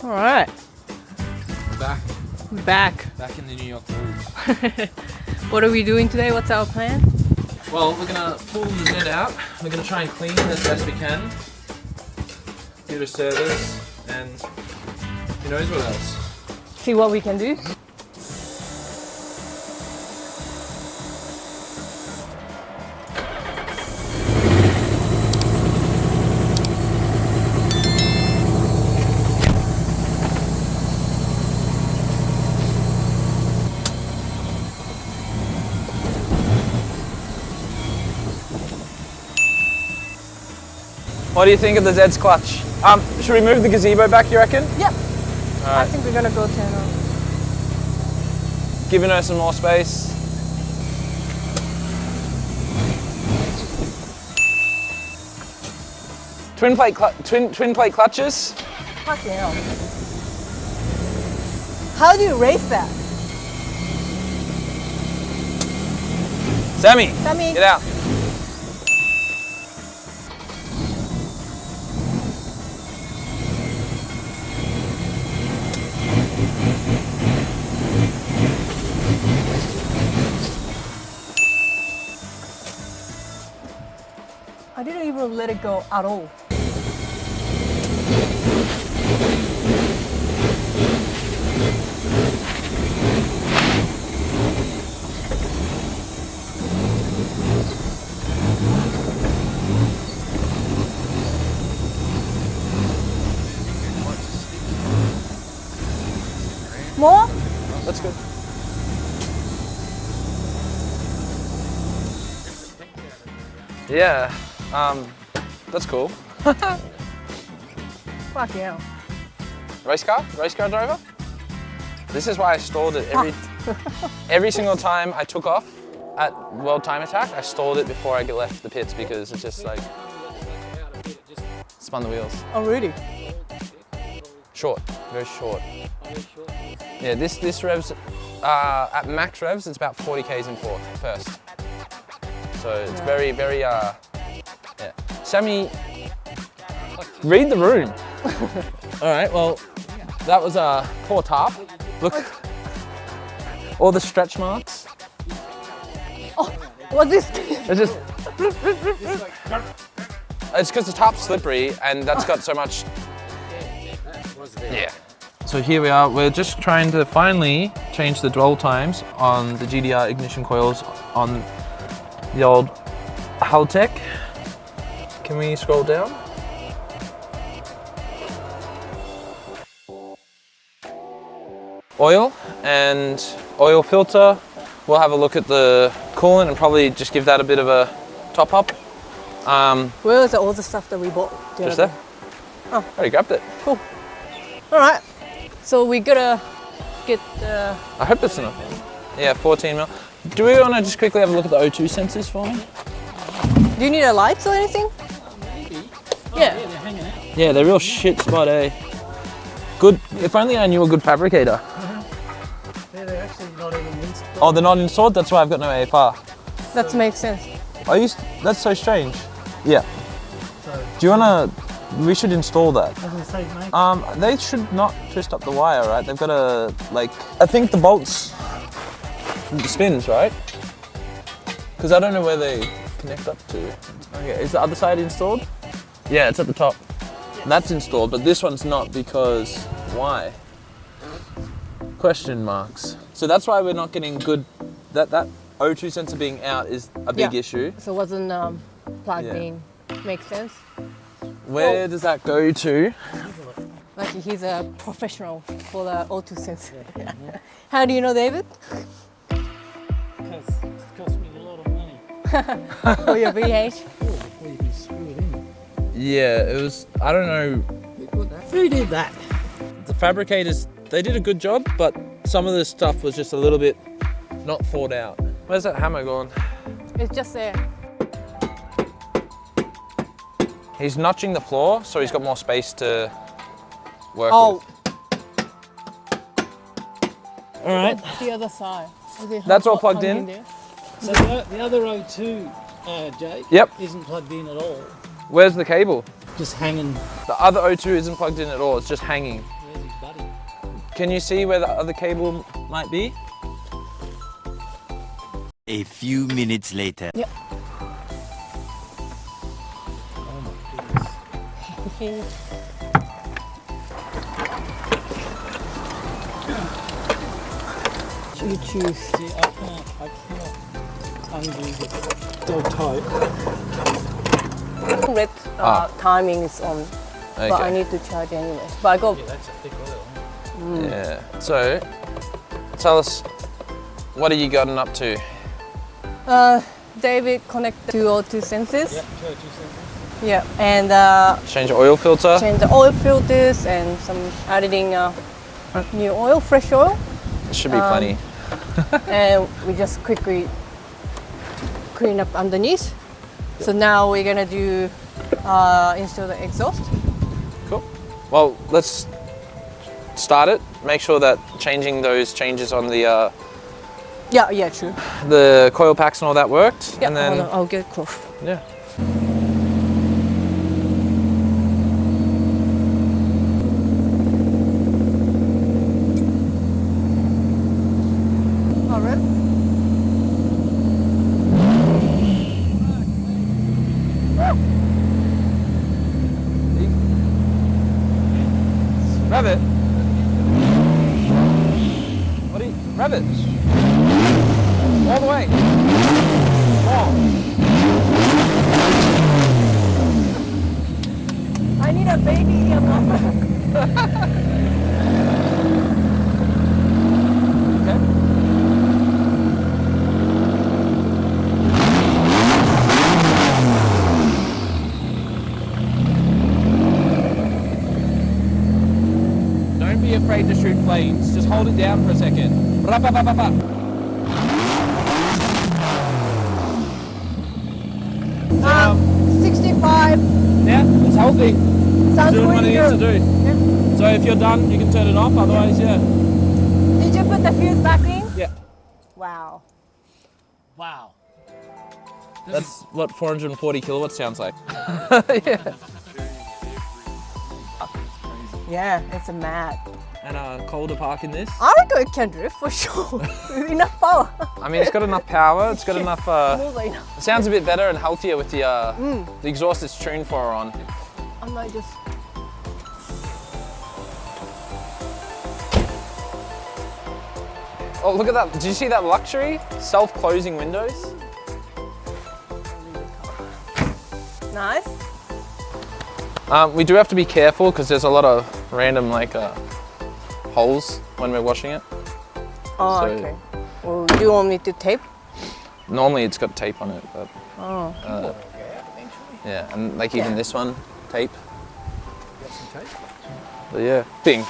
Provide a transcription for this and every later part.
All right. Back in the New York Blues. What are we doing today? What's our plan? Well, we're gonna pull the Z out. We're gonna try and clean it as best we can. Give it a service, and who knows what else. See what we can do. What do you think of the Zed's clutch? Should we move the gazebo back, you reckon? Yeah. All right. I think we're gonna go turn on. Giving her some more space. Twin plate clutches. Fucking hell. How do you race that? Sammy, Sammy. get out. I didn't even let it go at all. More? That's good. Yeah, that's cool. Fuck yeah. Race car driver? This is why I stalled it every single time I took off at World Time Attack. I stalled it before I left the pits because it's just like spun the wheels. Oh really? Short, very short. Yeah, this revs at max revs. It's about 40 k's in first. So it's very yeah. Sammy, read the room. All right, well, that was a poor tarp. Look, all the stretch marks. Oh, what's this? It's just, it's because the tarp's slippery and that's got so much. Yeah. So here we are. We're just trying to finally change the dwell times on the GDR ignition coils on the old Haltech. Can we scroll down? Oil and oil filter. We'll have a look at the coolant and probably just give that a bit of a top up. Where was all the stuff that we bought? Just there. Oh, I already grabbed it. Cool. All right. So we gotta get the... I hope it's enough. Yeah, 14 mil. Do we want to just quickly have a look at the O2 sensors for me? Do you need a lights or anything? Maybe. Yeah. Yeah, they're hanging out. Yeah, they're real shit spot, eh? Good. If only I knew a good fabricator. They're actually not even installed. Oh, they're not installed? That's why I've got no AFR. That makes sense. That's so strange. Yeah. So, Do you want to... We should install that. as I say, mate. They should not twist up the wire, right? They've got to, like... I think the bolts... spins, right? Because I don't know where they connect up to. Okay, is the other side installed? Yeah, it's at the top. That's installed, but this one's not because... Why? Question marks. So that's why we're not getting good... That O2 sensor being out is a big issue. So it wasn't plugged in. Makes sense. Where does that go to? Like he's a professional for the O2 sensor. How do you know, David? Because it cost me a lot of money. For your VH? Before you can screw it in. Yeah, it was... I don't know... Who did that? The fabricators, they did a good job, but some of the stuff was just a little bit not thought out. Where's that hammer gone? It's just there. He's notching the floor, so he's got more space to work with. All right. The other side. That's all plugged in? there? So the other O2, Jake, Yep. isn't plugged in at all. Where's the cable? Just hanging. The other O2 isn't plugged in at all, it's just hanging. Where's his Can you see where the other cable might be? A few minutes later. Yep. Oh my goodness. You choose. See, I cannot undo the so tight. Red timing is on, but I Okay. need to charge anyway. But I go. Yeah, that's a thick oil. Yeah. So, tell us, what have you gotten up to? David connect the 202 sensors. Yep, 202 centimeters. Yeah, and Change the oil filter. change the oil filters and some adding new oil, fresh oil, It should be plenty. and we just quickly clean up underneath. So now we're gonna do install the exhaust. Cool. Well, let's start it. Make sure that changing those changes on the Yeah, true. coil packs and all that worked. Yeah, and then, hold on, I'll get close. yeah. All right. Rev it. What do you, rev it. All the way. I need a baby here, Mama. Okay. Don't be afraid to shoot flames. Just hold it down for a second. Ra-ba-ba-ba-ba. 65. Yeah, it's healthy. Sounds Doing what it pretty needs to good. do. Yeah. So if you're done, you can turn it off. Otherwise, yeah. Did you put the fuse back in? Yeah. Wow. Wow. That's what 440 kilowatts sounds like. Yeah, it's a mad. And colder park in this. I reckon it can drift for sure. With enough power. I mean, it's got enough power. It's got enough. More than enough. It sounds a bit better and healthier with the exhaust it's tuned for on. I might just. Oh, look at that. Did you see that luxury? Self-closing windows. Nice. We do have to be careful because there's a lot of random holes when we're washing it. Oh, So- okay. Well, do you want me to tape? Normally it's got tape on it, but Oh. yeah, and like even this one, tape. Got some tape. But yeah, thing.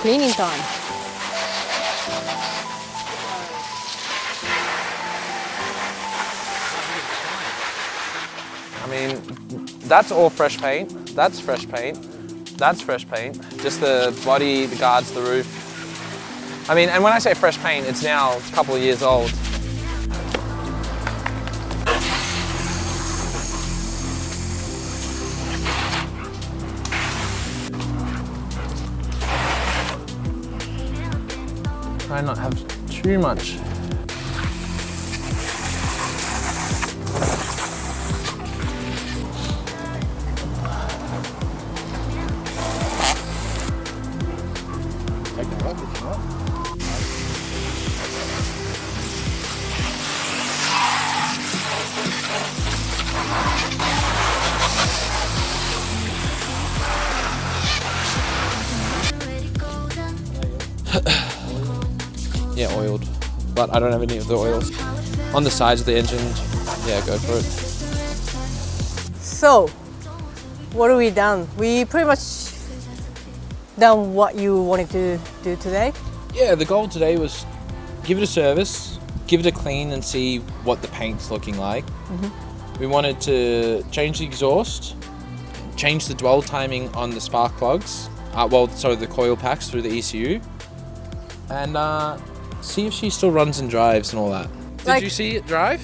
Cleaning time. I mean, that's all fresh paint. That's fresh paint. That's fresh paint. Just the body, the guards, the roof. I mean, and when I say fresh paint, it's now a couple of years old. Try not have too much. Take it off if you want. Yeah, oiled. But I don't have any of the oils. On the sides of the engine, yeah, go for it. So, what have we done? We pretty much done what you wanted to do today. Yeah, the goal today was give it a service, give it a clean and see what the paint's looking like. We wanted to change the exhaust, change the dwell timing on the spark plugs, the coil packs through the ECU, and see if she still runs and drives and all that. Did Like- you see it drive?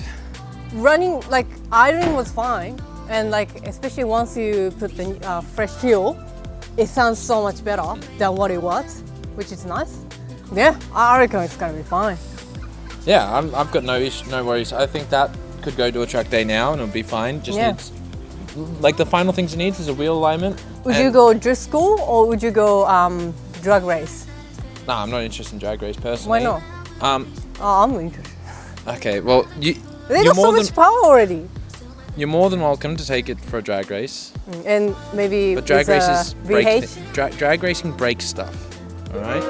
Running, like idling was fine, and like especially once you put the fresh fuel, it sounds so much better than what it was. which is nice. Yeah, I reckon it's gonna be fine. Yeah, I've got no worries. I think that could go to a track day now and it'll be fine. Just Yeah. needs, like the final things it needs is a wheel alignment. Would you go drift school or would you go drag race? Nah, I'm not interested in drag race personally. Why not? Oh, I'm interested. Okay, well They you're got so more than much power already. you're more than welcome to take it for a drag race. And maybe But drag with, races break VH. drag racing breaks stuff. All right.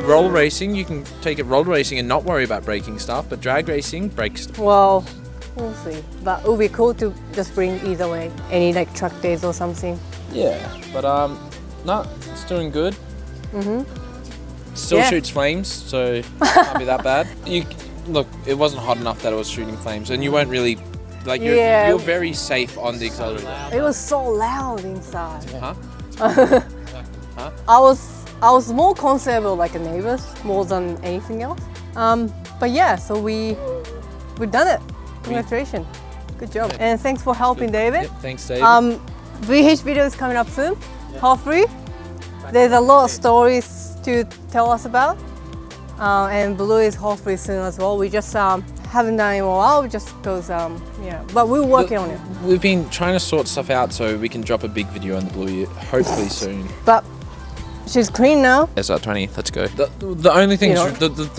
Roll racing, you can take it roll racing and not worry about breaking stuff, but drag racing breaks stuff. Well, we'll see. But it would be cool to just bring either way. Any like track days or something. Yeah, but no, it's doing good. Still Yeah. shoots flames, so it can't be that bad. Look, it wasn't hot enough that it was shooting flames, and you weren't really like Yeah. you're very safe on the accelerator. It was so loud inside. Huh? I was more concerned about like neighbors more than anything else. But yeah, so we've done it. Congratulations. Good job. And thanks for helping, David. Yep, thanks, Dave. VH video is coming up soon. Hopefully. There's a lot of stories to tell us about. And Blue is hopefully soon as well. We just haven't done it in a while just because, yeah. But we're working on it. We've been trying to sort stuff out so we can drop a big video on the Blue hopefully soon. But she's clean now. SR20, let's go. The only thing, You know.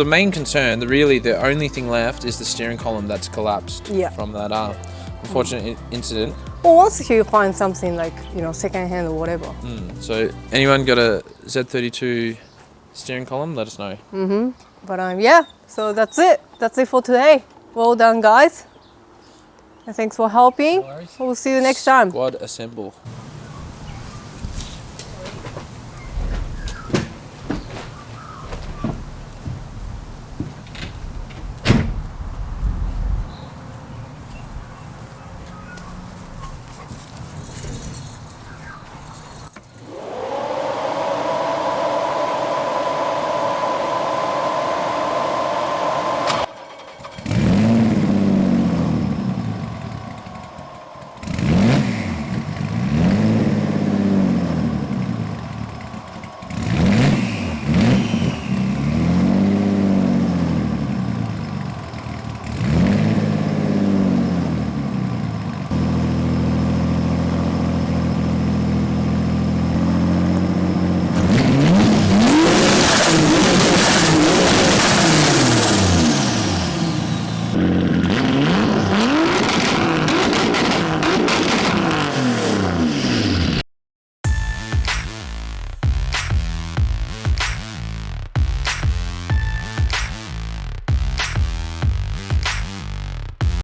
the main concern, the only thing left is the steering column that's collapsed from that unfortunate incident. Well, once you find something like, secondhand or whatever. So anyone got a Z32 steering column, let us know. But yeah, so that's it. That's it for today. Well done, guys. And thanks for helping. No worries. We'll see you next time. Squad assemble.